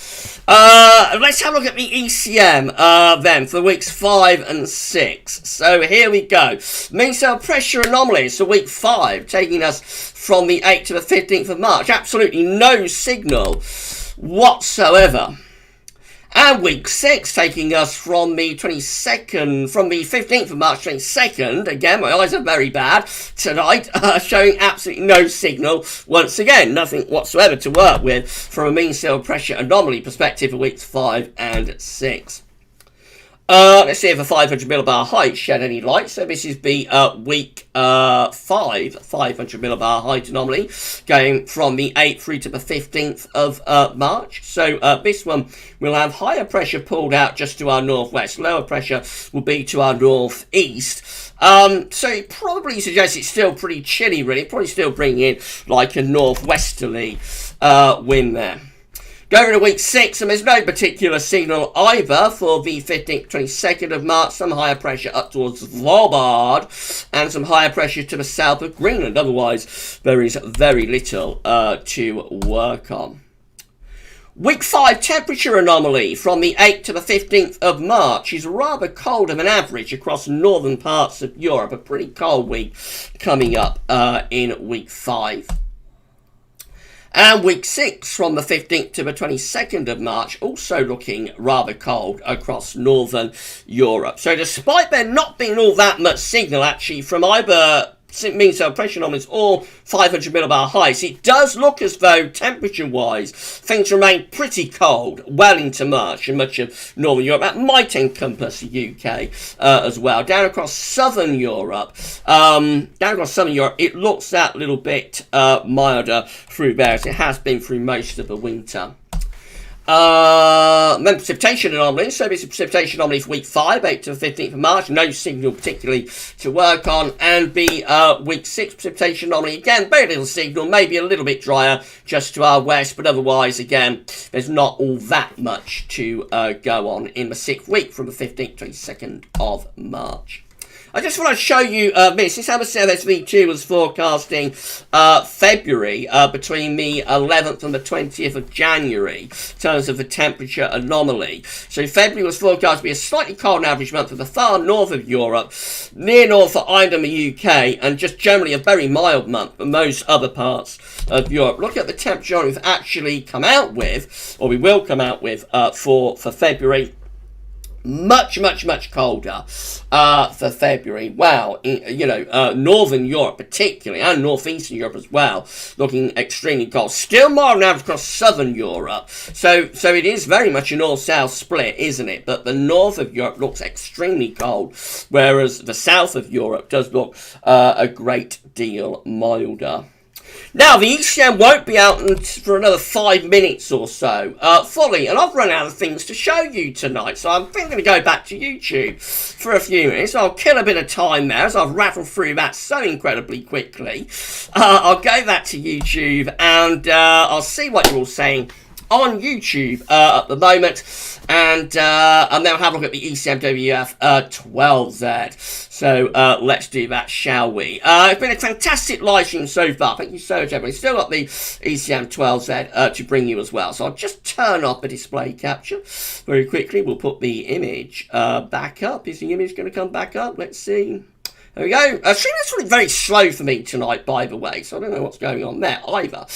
Let's have a look at the ECM then for weeks 5 and 6. So here we go. Mean cell pressure anomalies for week 5, taking us from the 8th to the 15th of March. Absolutely no signal whatsoever. And week 6, taking us from the 22nd, from the 15th of March 22nd, again, my eyes are very bad tonight, showing absolutely no signal. Once again, nothing whatsoever to work with from a mean cell pressure anomaly perspective for weeks 5 and 6. Let's see if a 500 millibar height shed any light. So this is the week 5, 500 millibar height anomaly, going from the 8th through to the 15th of March. So this one will have higher pressure pulled out just to our northwest. Lower pressure will be to our northeast. So it probably suggests it's still pretty chilly, really. Probably still bringing in like a northwesterly wind there. Going to week 6, and there's no particular signal either for the 15th, 22nd of March. Some higher pressure up towards Svalbard and some higher pressure to the south of Greenland. Otherwise, there is very little to work on. Week 5 temperature anomaly from the 8th to the 15th of March is rather colder than average across northern parts of Europe. A pretty cold week coming up in week 5. And week 6 from the 15th to the 22nd of March, also looking rather cold across northern Europe. So despite there not being all that much signal actually from either mean cell pressure anomalies or 500 millibar heights, it does look as though temperature-wise things remain pretty cold well into March in much of northern Europe. That might encompass the UK as well. Down across southern Europe, it looks that little bit milder through there as it has been through most of the winter. Then precipitation anomaly. So this is precipitation anomaly for week 5, 8th to the 15th of March. No signal particularly to work on. And the week 6 precipitation anomaly. Again, very little signal. Maybe a little bit drier just to our west. But otherwise, again, there's not all that much to go on in the 6th week from the 15th to 22nd of March. I just want to show you this. This is how the CFSV2 was forecasting February between the 11th and the 20th of January in terms of the temperature anomaly. So February was forecast to be a slightly cold average month for the far north of Europe, near Norfolk Island and the UK, and just generally a very mild month for most other parts of Europe. Look at the temperature we've actually come out with, or we will come out with for February. Much colder for February. Wow, northern Europe particularly, and northeastern Europe as well, looking extremely cold. Still mild average across southern Europe. So it is very much a north-south split, isn't it? But the north of Europe looks extremely cold, whereas the south of Europe does look a great deal milder. Now, the ECM won't be out for another 5 minutes or so, fully, and I've run out of things to show you tonight, so I'm going to go back to YouTube for a few minutes. I'll kill a bit of time there as I've rattled through that so incredibly quickly. I'll go back to YouTube, and I'll see what you're all saying on YouTube at the moment, and then I'll have a look at the ECMWF 12Z. So let's do that, shall we? It's been a fantastic live stream so far. Thank you so much, everybody. Still got the ECM 12Z to bring you as well. So I'll just turn off the display capture very quickly. We'll put the image back up. Is the image going to come back up? Let's see. There we go. Stream is really very slow for me tonight, by the way, so I don't know what's going on there either.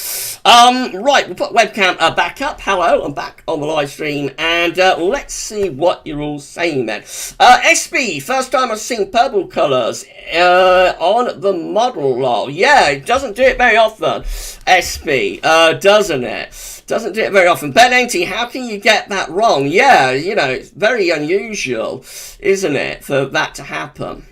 Right, we'll put webcam back up. Hello, I'm back on the live stream, and let's see what you're all saying then. SB, first time I've seen purple colours on the model lol. Yeah, it doesn't do it very often, SB, doesn't it? Doesn't do it very often. Ben 80, how can you get that wrong? Yeah, you know, it's very unusual, isn't it, for that to happen?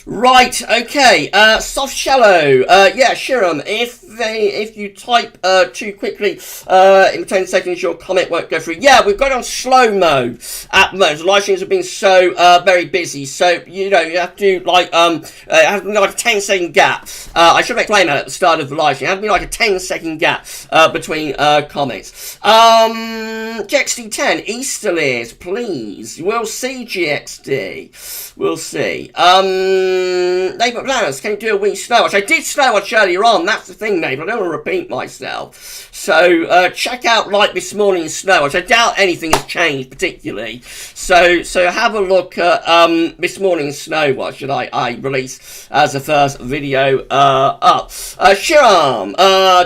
Right, okay, soft shallow, yeah, Shiram, if you type too quickly in 10 seconds, your comment won't go through. Yeah, we've got on slow mode at the moment. The live streams have been so very busy, so, you know, you have to, like, have like a 10-second gap. I should have explained that at the start of the live stream. It has to be like a 10-second gap between comments. GXD10, Easterlies, please. We'll see, GXD. We'll see. Neighbour Planners, can you do a wee snow watch? I did snow watch earlier on, that's the thing, neighbour. I don't want to repeat myself. So, check out like this morning's snow watch. I doubt anything has changed particularly. So have a look at this morning's snow watch that I released as the first video up. Shiram,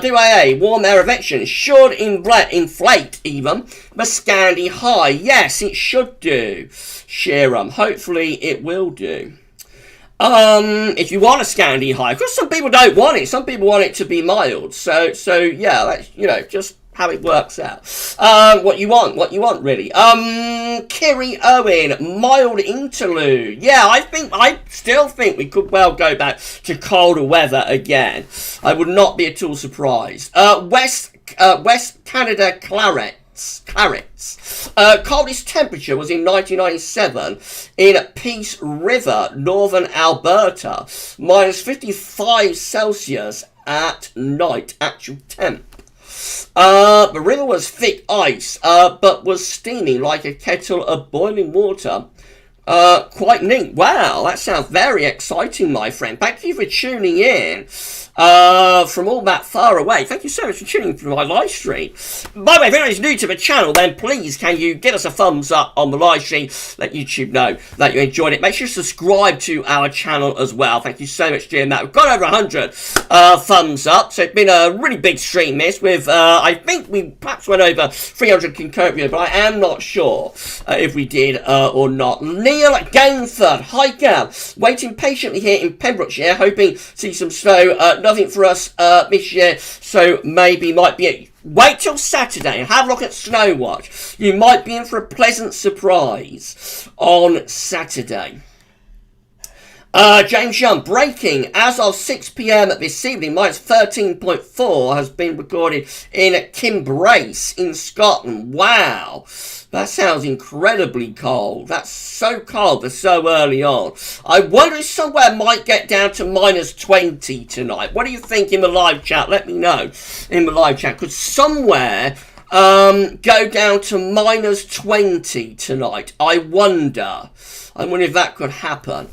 DIA, warm air eviction should inflate even the Scandi high. Yes, it should do. Shiram, hopefully it will do. If you want a Scandi high, because some people don't want it. Some people want it to be mild. So yeah, that's, you know, just how it works out. What you want, really. Kiri Owen, mild interlude. Yeah, I still think we could well go back to colder weather again. I would not be at all surprised. West Canada Clarets. Coldest temperature was in 1997 in Peace River, northern Alberta. Minus 55 Celsius at night, actual temp. The river was thick ice, but was steaming like a kettle of boiling water. Quite neat. Wow, that sounds very exciting, my friend. Thank you for tuning in from all that far away. Thank you so much for tuning in to my live stream. By the way, if anyone's new to the channel, then please can you give us a thumbs up on the live stream, let YouTube know that you enjoyed it. Make sure you subscribe to our channel as well. Thank you so much for doing that. We've got over 100 thumbs up, so it's been a really big stream this with, I think we perhaps went over 300 concurrent viewers, but I am not sure if we did or not. Neil Gainford, hi Gav, waiting patiently here in Pembrokeshire, hoping to see some snow. Nothing for us this year, so maybe might be it. Wait till Saturday and have a look at Snow Watch. You might be in for a pleasant surprise on Saturday. James Young, breaking as of 6 p.m. this evening, minus 13.4 has been recorded in Kimbrace in Scotland. Wow, that sounds incredibly cold. That's so cold for so early on. I wonder if somewhere might get down to minus 20 tonight. What do you think in the live chat? Let me know in the live chat. Could somewhere go down to minus 20 tonight? I wonder if that could happen.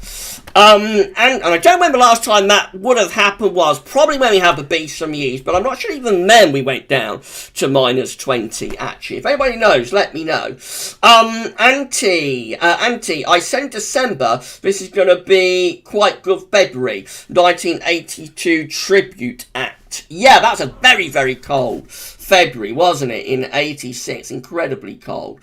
And I don't remember last time that would have happened was probably when we had the Beasterly Easterlies, but I'm not sure even then we went down to minus 20 actually. If anybody knows, let me know. Auntie, I said in December this is going to be quite good February. 1982 Tribute Act. Yeah, that's a very, very cold February, wasn't it, in 86? Incredibly cold.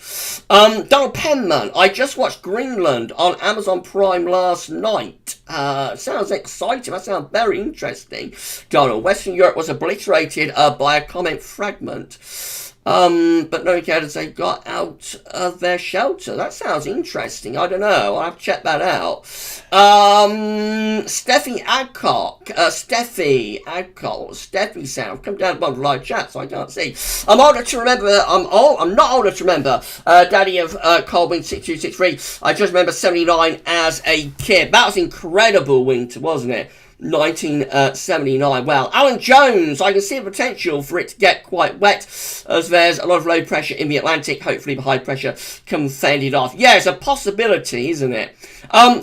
Donald Penman, I just watched Greenland on Amazon Prime last night. Sounds exciting. That sounds very interesting. Donald, Western Europe was obliterated by a comment fragment. But no cares they got out of their shelter. That sounds interesting. I don't know. I'll have to check that out. Steffi Adcock. Steffi sound. Come down to the bottom of the live chat so I can't see. I'm older to remember. I'm not older to remember. Daddy of Colwyn 6263. I just remember 79 as a kid. That was incredible winter, wasn't it? 1979. Well, Alan Jones, I can see the potential for it to get quite wet as there's a lot of low pressure in the Atlantic. Hopefully the high pressure can fend it off. Yeah, it's a possibility, isn't it?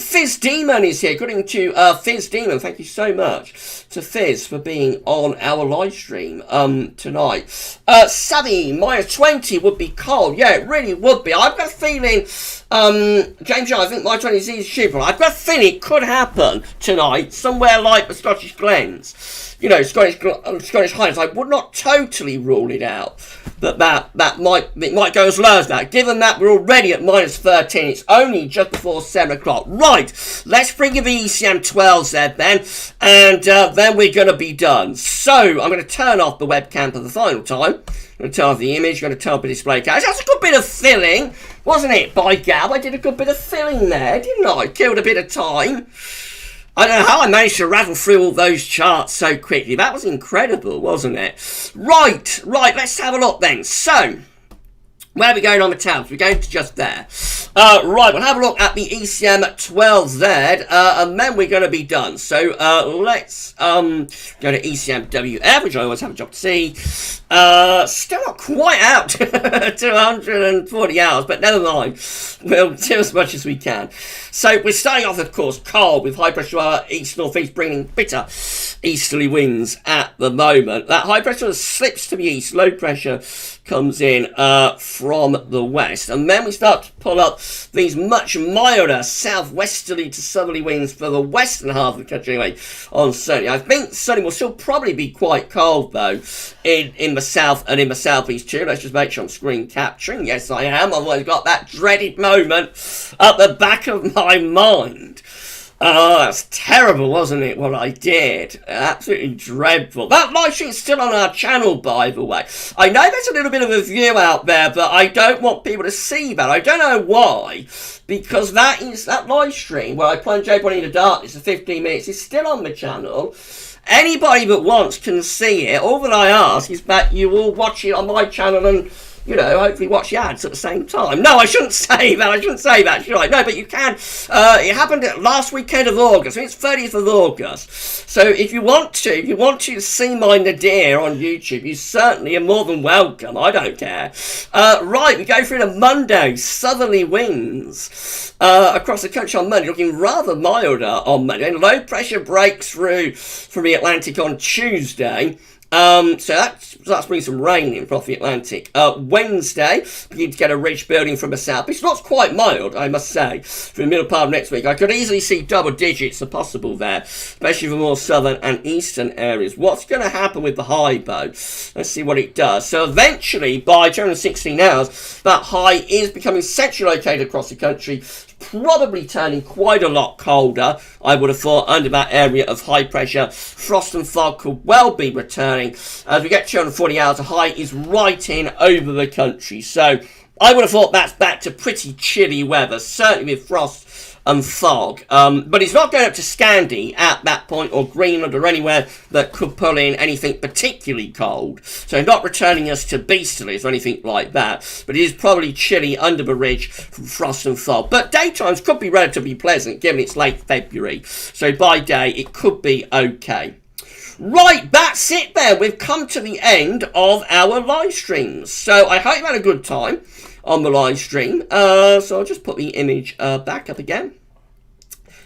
Fizz Demon is here. Good evening to Fizz Demon. Thank you so much to Fizz for being on our live stream tonight. Savvy, -20 would be cold. Yeah, it really would be. I've got a feeling, James Young, I think -20 is stupid. I've got a feeling it could happen tonight, somewhere like the Scottish Glens. You know, Scottish Highlands. I would not totally rule it out. But that might go as low as that. Given that we're already at -13, it's only just before 7 o'clock. Right, let's bring in the ECM 12s there, Ben, and then we're going to be done. So, I'm going to turn off the webcam for the final time. I'm going to turn off the image, I'm going to turn off the display case. That's a good bit of filling, wasn't it, by Gav? I did a good bit of filling there, didn't I? Killed a bit of time. I don't know how I managed to rattle through all those charts so quickly. That was incredible, wasn't it? Right, let's have a look then. So, where are we going on the tabs? We're going to just there. Right, we'll have a look at the ECM 12Z, and then we're going to be done. So, let's go to ECMWF, which I always have a job to see. Still not quite out to 140 hours, but never mind. We'll do as much as we can. So, we're starting off, of course, cold with high pressure east-northeast, bringing bitter easterly winds at the moment. That high pressure slips to the east, low pressure comes in from the west, and then we start to pull up these much milder southwesterly to southerly winds for the western half of the country anyway on Sunday. I think Sunday will still probably be quite cold though in the south and in the southeast too. Let's just make sure I'm screen capturing. Yes, I am. I've always got that dreaded moment at the back of my mind. Oh, that's terrible, wasn't it, what I did? Absolutely dreadful. That live stream's still on our channel, by the way. I know there's a little bit of a view out there, but I don't want people to see that. I don't know why, because that live stream where I plunge everybody into darkness for 15 minutes is still on the channel. Anybody that wants can see it. All that I ask is that you all watch it on my channel and, you know, hopefully watch the ads at the same time. No, I shouldn't say that, should I? No, but you can. It happened last weekend of August. I think it's 30th of August. So if you want to see my nadir on YouTube, you certainly are more than welcome. I don't care. Right, we go through to Monday. Southerly winds across the country on Monday, looking rather milder on Monday. And low pressure breaks through from the Atlantic on Tuesday. So that's bringing some rain in from the Atlantic. Wednesday, begin to get a ridge building from the south. It's not quite mild, I must say, for the middle part of next week. I could easily see double digits are possible there, especially for more southern and eastern areas. What's going to happen with the high, though? Let's see what it does. So eventually, by 216 hours, that high is becoming centrally located across the country, probably turning quite a lot colder, I would have thought, under that area of high pressure. Frost and fog could well be returning. As we get 240 hours, the high is right in over the country. So I would have thought that's back to pretty chilly weather, certainly with frost and fog. But it's not going up to Scandi at that point, or Greenland, or anywhere that could pull in anything particularly cold. So not returning us to Beasterlies or anything like that. But it is probably chilly under the ridge from frost and fog. But daytimes could be relatively pleasant, given it's late February. So by day, it could be okay. Right, that's it there. We've come to the end of our live streams. So I hope you had a good time on the live stream. So I'll just put the image back up again.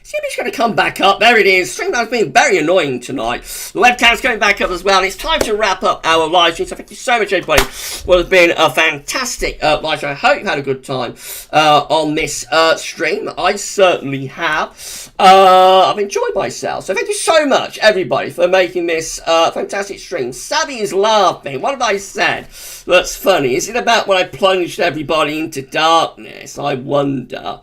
See if it's going to come back up. There it is. Streamline's been very annoying tonight. The webcam's going back up as well. It's time to wrap up our live stream. So thank you so much, everybody. Well, it's been a fantastic live stream. I hope you had a good time on this stream. I certainly have. I've enjoyed myself. So thank you so much, everybody, for making this fantastic stream. Savvy is laughing. What have I said that's funny? Is it about when I plunged everybody into darkness? I wonder.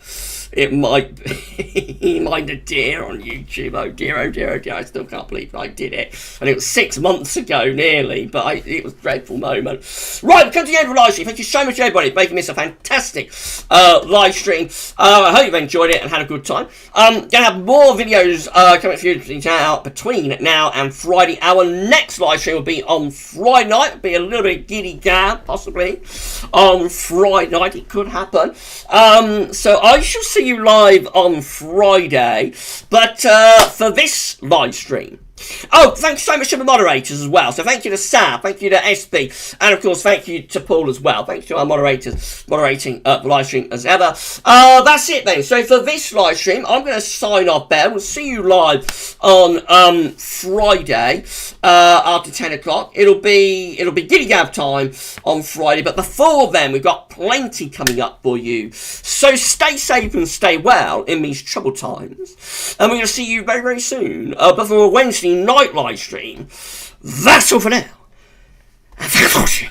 It might be my nadir on YouTube. Oh dear, oh dear, oh dear. I still can't believe I did it. And it was 6 months ago, nearly. But it was a dreadful moment. Right, come to the end of the live stream. Thank you so much, everybody, for making this a fantastic live stream. I hope you've enjoyed it and had a good time. Going to have more videos coming for you out between now and Friday. Our next live stream will be on Friday night. It'll be a little bit giddy gab, possibly. On Friday night, it could happen. So I shall see see you live on Friday. But for this live stream, oh, thanks so much to the moderators as well. So thank you to Sam, thank you to SB, and of course thank you to Paul as well. Thanks to our moderators moderating the live stream as ever. That's it then. So for this live stream, I'm going to sign off there. We'll see you live on Friday after 10 o'clock. It'll be Giddy Gav time on Friday, but before then we've got plenty coming up for you. So stay safe and stay well in these troubled times, and we're going to see you very, very soon. But for a Wednesday night live stream, that's all for now. And thanks for watching.